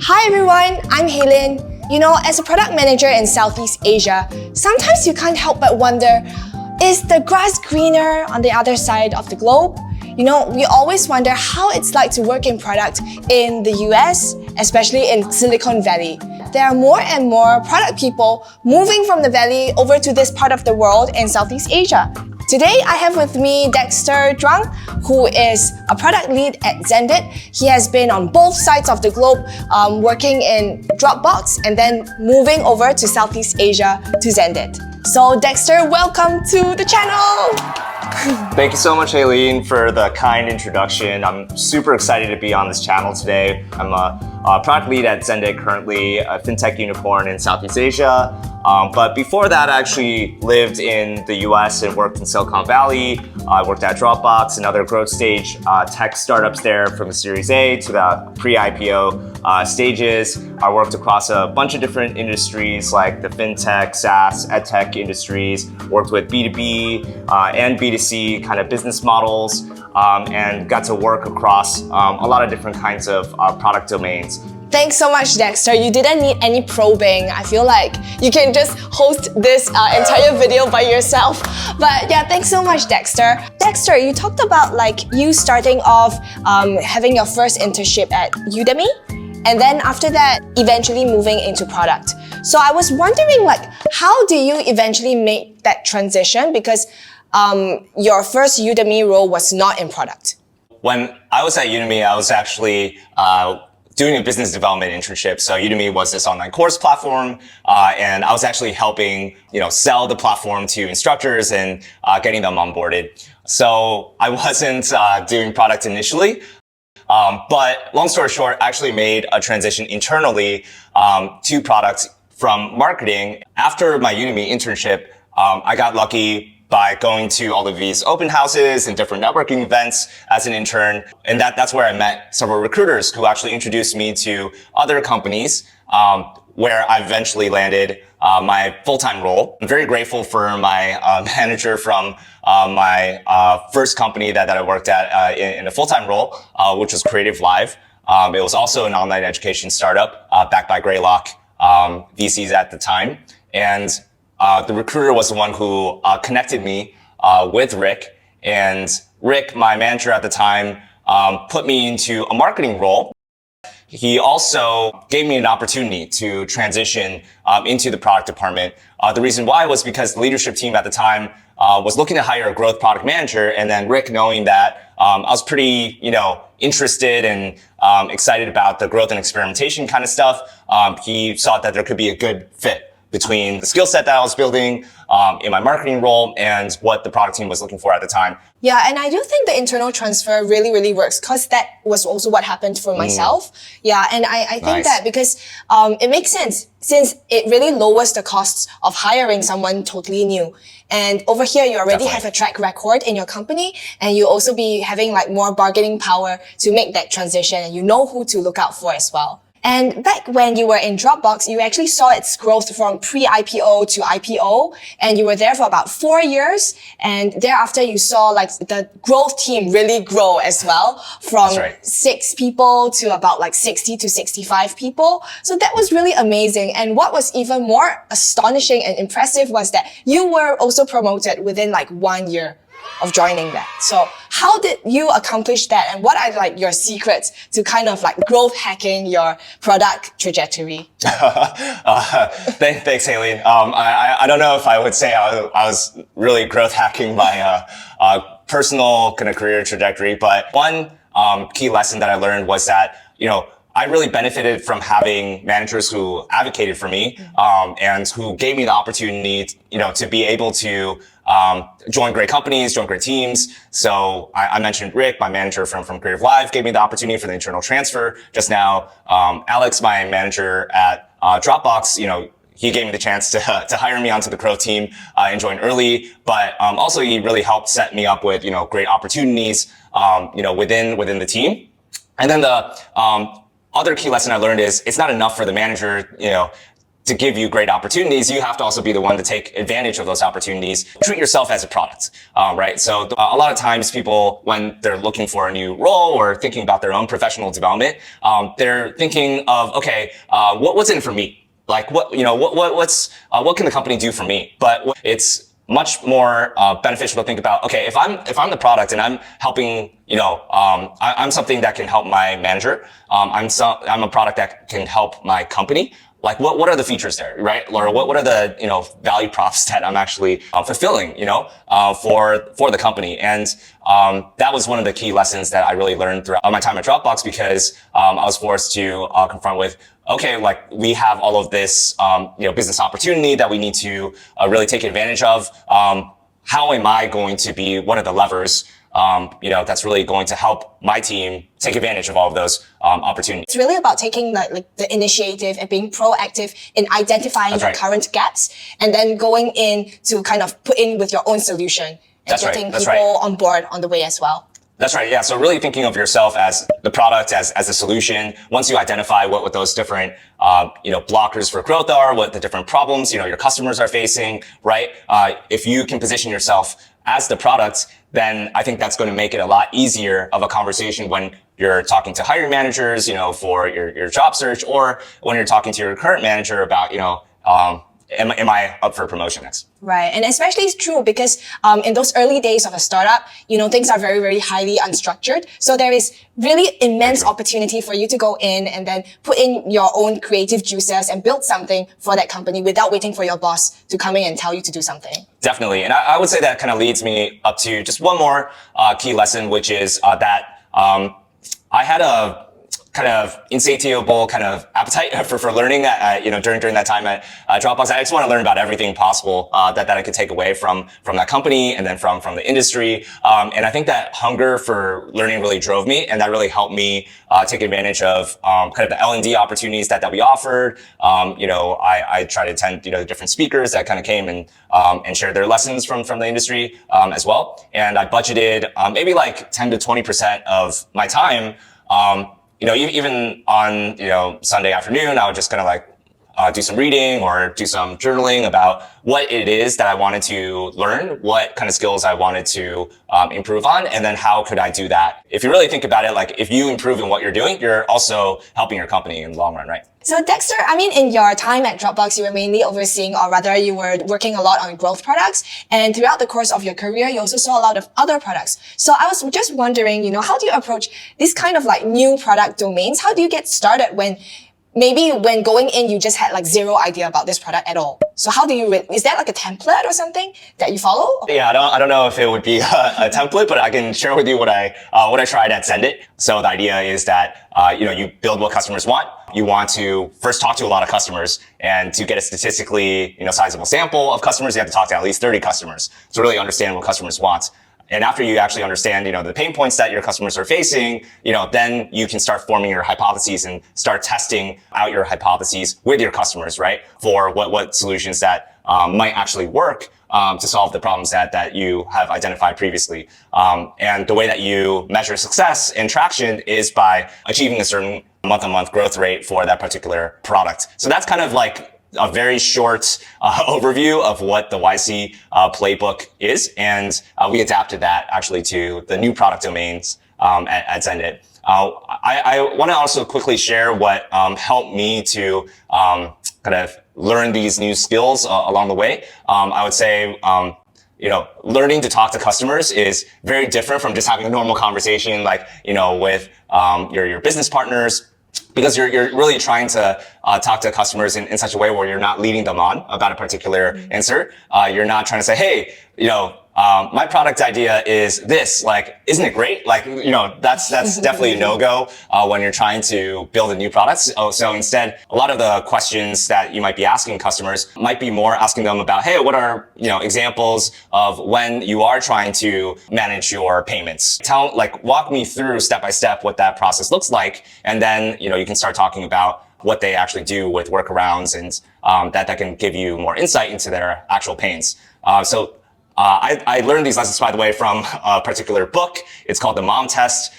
Hi everyone, I'm Helin. You know, as a product manager in Southeast Asia, sometimes you can't help but wonder, is the grass greener on the other side of the globe? You know, we always wonder how it's like to work in product in the US, especially in Silicon Valley. There are more and more product people moving from the valley over to this part of the world in Southeast Asia. Today, I have with me Dexter Zhuang, who is a product lead at Xendit. He has been on both sides of the globe, working in Dropbox and then moving over to Southeast Asia to Xendit. So Dexter, welcome to the channel! Thank you so much, Aileen, for the kind introduction. I'm super excited to be on this channel today. I'm a product lead at Xendit, currently a fintech unicorn in Southeast Asia. But before that, I actually lived in the US and worked in Silicon Valley. I worked at Dropbox and other growth stage tech startups there from the Series A to the pre-IPO stages. I worked across a bunch of different industries like the fintech, SaaS, edtech industries, worked with B2B and B2C kind of business models, and got to work across a lot of different kinds of product domains. Thanks so much, Dexter. You didn't need any probing. I feel like you can just host this entire video by yourself. But yeah, thanks so much, Dexter. Dexter, you talked about like you starting off having your first internship at Udemy, and then after that, eventually moving into product. So I was wondering, like, how do you eventually make that transition? Because your first Udemy role was not in product. When I was at Udemy, I was actually doing a business development internship. So Udemy was this online course platform, and I was actually helping, sell the platform to instructors and getting them onboarded. So I wasn't doing product initially, but long story short, I actually made a transition internally to product from marketing. After my Udemy internship, I got lucky by going to all of these open houses and different networking events as an intern. And that's where I met several recruiters who actually introduced me to other companies, where I eventually landed my full-time role. I'm very grateful for my manager from my first company that I worked at in a full-time role, which was Creative Live. It was also an online education startup backed by Greylock VCs at the time. And the recruiter was the one who connected me with Rick, and Rick, my manager at the time, put me into a marketing role. He also gave me an opportunity to transition into the product department. The reason why was because the leadership team at the time was looking to hire a growth product manager, and then Rick, knowing that I was pretty, interested and excited about the growth and experimentation kind of stuff, he thought that there could be a good fit between the skill set that I was building in my marketing role and what the product team was looking for at the time. Yeah, and I do think the internal transfer really, really works, because that was also what happened for myself. Yeah, and I think that because it makes sense, since it really lowers the costs of hiring someone totally new. And over here, you already have a track record in your company, and you also be having like more bargaining power to make that transition, and you know who to look out for as well. And back when you were in Dropbox, you actually saw its growth from pre-IPO to IPO, and you were there for about 4 years. And thereafter, you saw like the growth team really grow as well, from 6 people to about like 60 to 65 people. So that was really amazing. And what was even more astonishing and impressive was that you were also promoted within like 1 year of joining that. So how did you accomplish that, and what are like your secrets to kind of like growth hacking your product trajectory? Thanks, Haley. I don't know if I would say I was really growth hacking my personal kind of career trajectory, but one key lesson that I learned was that, I really benefited from having managers who advocated for me, and who gave me the opportunity, to be able to join great companies, join great teams. So I mentioned Rick, my manager from Creative Live, gave me the opportunity for the internal transfer. Just now, Alex, my manager at Dropbox, he gave me the chance to hire me onto the growth team and join early. But also he really helped set me up with great opportunities within the team. And then the other key lesson I learned is it's not enough for the manager, to give you great opportunities, you have to also be the one to take advantage of those opportunities. Treat yourself as a product, right? So a lot of times people, when they're looking for a new role or thinking about their own professional development, they're thinking of, okay, what's in it for me? Like what can the company do for me? But it's much more beneficial to think about, okay, if I'm the product and I'm helping, I'm something that can help my manager. I'm a product that can help my company. Like what are the features there, right? Or what are the, value props that I'm actually fulfilling, for the company. And, that was one of the key lessons that I really learned throughout my time at Dropbox, because, I was forced to, confront with, okay, like we have all of this, business opportunity that we need to really take advantage of. How am I going to be one of the levers, that's really going to help my team take advantage of all of those opportunities? It's really about taking like the initiative and being proactive in identifying the current gaps, and then going in to kind of put in with your own solution and getting people on board on the way as well. That's right. Yeah. So really thinking of yourself as the product, as a solution. Once you identify what those different, blockers for growth are, what the different problems, your customers are facing, right? If you can position yourself as the product, then I think that's going to make it a lot easier of a conversation when you're talking to hiring managers, for your job search, or when you're talking to your current manager about, am I up for promotion next? Right. And especially it's true because in those early days of a startup, things are very, very highly unstructured. So there is really immense opportunity for you to go in and then put in your own creative juices and build something for that company without waiting for your boss to come in and tell you to do something. Definitely. And I would say that kind of leads me up to just one more key lesson, which is that I had a kind of insatiable kind of appetite for learning, during that time at Dropbox. I just want to learn about everything possible, that I could take away from that company and then from the industry. And I think that hunger for learning really drove me, and that really helped me, take advantage of, kind of the L&D opportunities that we offered. I tried to attend, different speakers that kind of came and shared their lessons from the industry, as well. And I budgeted, maybe like 10 to 20% of my time, even on, Sunday afternoon, I would just kind of do some reading or do some journaling about what it is that I wanted to learn, what kind of skills I wanted to improve on, and then how could I do that. If you really think about it, like if you improve in what you're doing, you're also helping your company in the long run, right? So Dexter, in your time at Dropbox, you were mainly overseeing, or rather you were working a lot on growth products. And throughout the course of your career, you also saw a lot of other products. So I was just wondering, how do you approach this kind of like new product domains? How do you get started when going in, you just had like zero idea about this product at all? So how do you, is that like a template or something that you follow? Yeah, I don't know if it would be a template, but I can share with you what I tried at Xendit. So the idea is that, you build what customers want. You want to first talk to a lot of customers, and to get a statistically, sizable sample of customers, you have to talk to at least 30 customers to really understand what customers want. And after you actually understand, the pain points that your customers are facing, then you can start forming your hypotheses and start testing out your hypotheses with your customers, right? For what solutions that might actually work to solve the problems that you have identified previously. And the way that you measure success and traction is by achieving a certain month-on-month growth rate for that particular product. So that's kind of like a very short overview of what the YC playbook is, and we adapted that actually to the new product domains at Xendit. I want to also quickly share what helped me to kind of learn these new skills along the way. I would say, learning to talk to customers is very different from just having a normal conversation, like, with your business partners. Because you're really trying to talk to customers in such a way where you're not leading them on about a particular answer. You're not trying to say, hey, my product idea is this, like, isn't it great? Like, that's definitely a no-go when you're trying to build a new product. So instead, a lot of the questions that you might be asking customers might be more asking them about, hey, what are, examples of when you are trying to manage your payments? Walk me through step by step what that process looks like. And then, you can start talking about what they actually do with workarounds, and that can give you more insight into their actual pains. So I learned these lessons, by the way, from a particular book. It's called The Mom Test.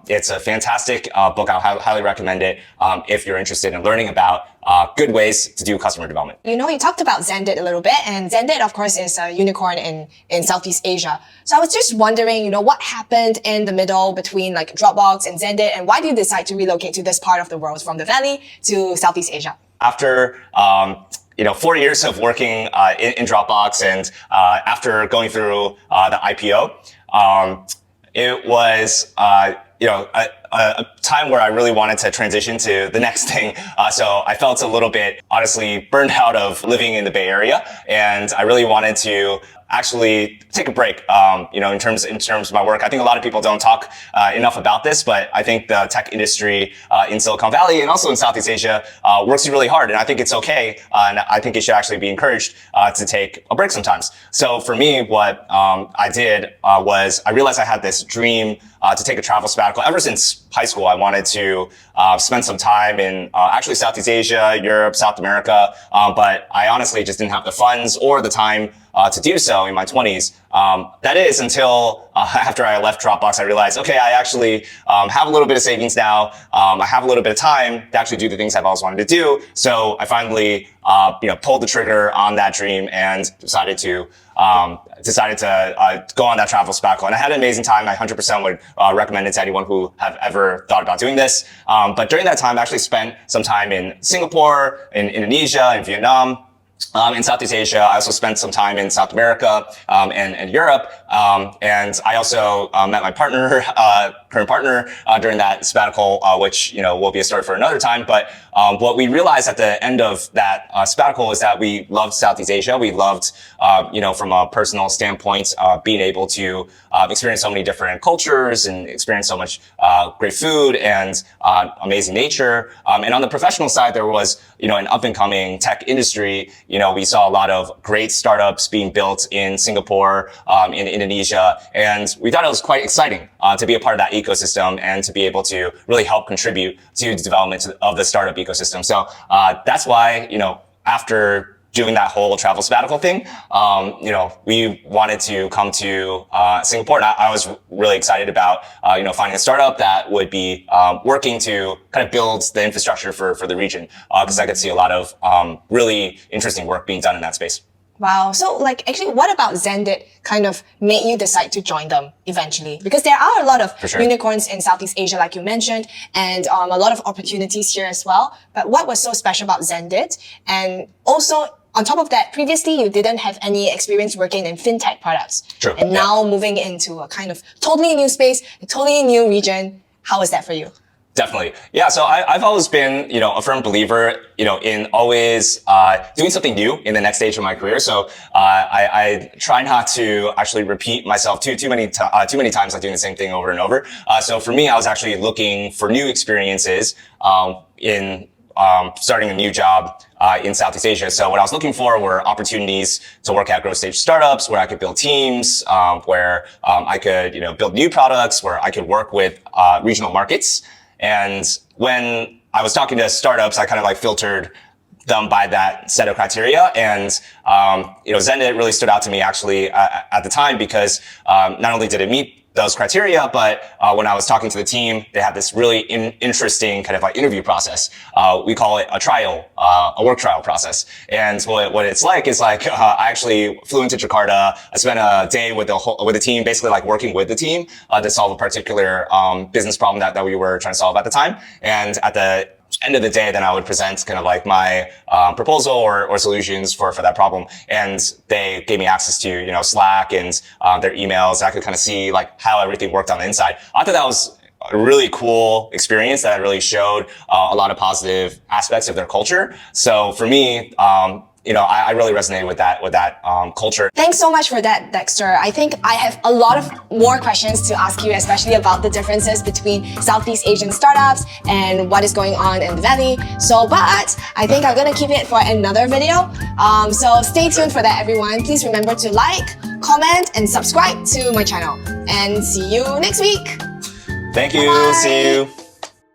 It's a fantastic book. I highly recommend it if you're interested in learning about good ways to do customer development. You know, you talked about Xendit a little bit, and Xendit, of course, is a unicorn in Southeast Asia. So I was just wondering, you know, what happened in the middle between like Dropbox and Xendit, and why did you decide to relocate to this part of the world from the Valley to Southeast Asia? After 4 years of working in Dropbox, and after going through the IPO, it was a time where I really wanted to transition to the next thing. So I felt a little bit, honestly, burned out of living in the Bay Area, and I really wanted to actually take a break. In terms of my work, I think a lot of people don't talk enough about this, but I think the tech industry in Silicon Valley and also in Southeast Asia works really hard, and I think it's okay, and I think it should actually be encouraged to take a break sometimes. So for me, what I did was I realized I had this dream to take a travel sabbatical. Ever since high school, I wanted to spend some time in actually Southeast Asia, Europe, South America, but I honestly just didn't have the funds or the time to do so in my 20s. That is until after I left Dropbox, I realized, okay, I actually have a little bit of savings now. I have a little bit of time to actually do the things I've always wanted to do. So I finally, pulled the trigger on that dream and decided to go on that travel sabbatical. And I had an amazing time. I 100% would recommend it to anyone who have ever thought about doing this. But during that time, I actually spent some time in Singapore, in Indonesia, in Vietnam. In Southeast Asia. I also spent some time in South America and Europe. And I also met my partner, current partner, during that sabbatical, which will be a story for another time. But what we realized at the end of that sabbatical is that we loved Southeast Asia. We loved, from a personal standpoint, being able to experience so many different cultures and experience so much great food and amazing nature. And on the professional side, there was an up and coming tech industry. We saw a lot of great startups being built in Singapore, in Indonesia, and we thought it was quite exciting to be a part of that ecosystem and to be able to really help contribute to the development of the startup ecosystem. So that's why, after doing that whole travel sabbatical thing, we wanted to come to Singapore. And I was really excited about, finding a startup that would be working to kind of build the infrastructure for the region, because I could see a lot of really interesting work being done in that space. Wow. So actually, what about Xendit kind of made you decide to join them eventually? Because there are a lot of unicorns in Southeast Asia, like you mentioned, and a lot of opportunities here as well. But what was so special about Xendit? And also, on top of that, previously you didn't have any experience working in fintech products. True. And now moving into a kind of totally new space, a totally new region. How was that for you? Definitely. Yeah. So I've always been, a firm believer, in always, doing something new in the next stage of my career. So, I try not to actually repeat myself too many times, like doing the same thing over and over. So for me, I was actually looking for new experiences, in, starting a new job, in Southeast Asia. So what I was looking for were opportunities to work at growth stage startups where I could build teams, where, I could, build new products, where I could work with, regional markets. And when I was talking to startups, I kind of filtered them by that set of criteria. And, Xendit really stood out to me actually at the time because, not only did it meet those criteria, but when I was talking to the team, they had this really interesting kind of interview process. We call it a work trial process. And what it's like is I actually flew into Jakarta. I spent a day with the team, basically working with the team to solve a particular business problem that we were trying to solve at the time. And at the end of the day, then I would present kind of my proposal or solutions for that problem. And they gave me access to, Slack and their emails. I could kind of see how everything worked on the inside. I thought that was a really cool experience that really showed a lot of positive aspects of their culture. So for me, I really resonated with that culture. Thanks so much for that, Dexter. I think I have a lot of more questions to ask you, especially about the differences between Southeast Asian startups and what is going on in the Valley. But I think I'm gonna keep it for another video. So stay tuned for that, everyone. Please remember to like, comment, and subscribe to my channel. And see you next week. Thank you. Bye-bye. See you.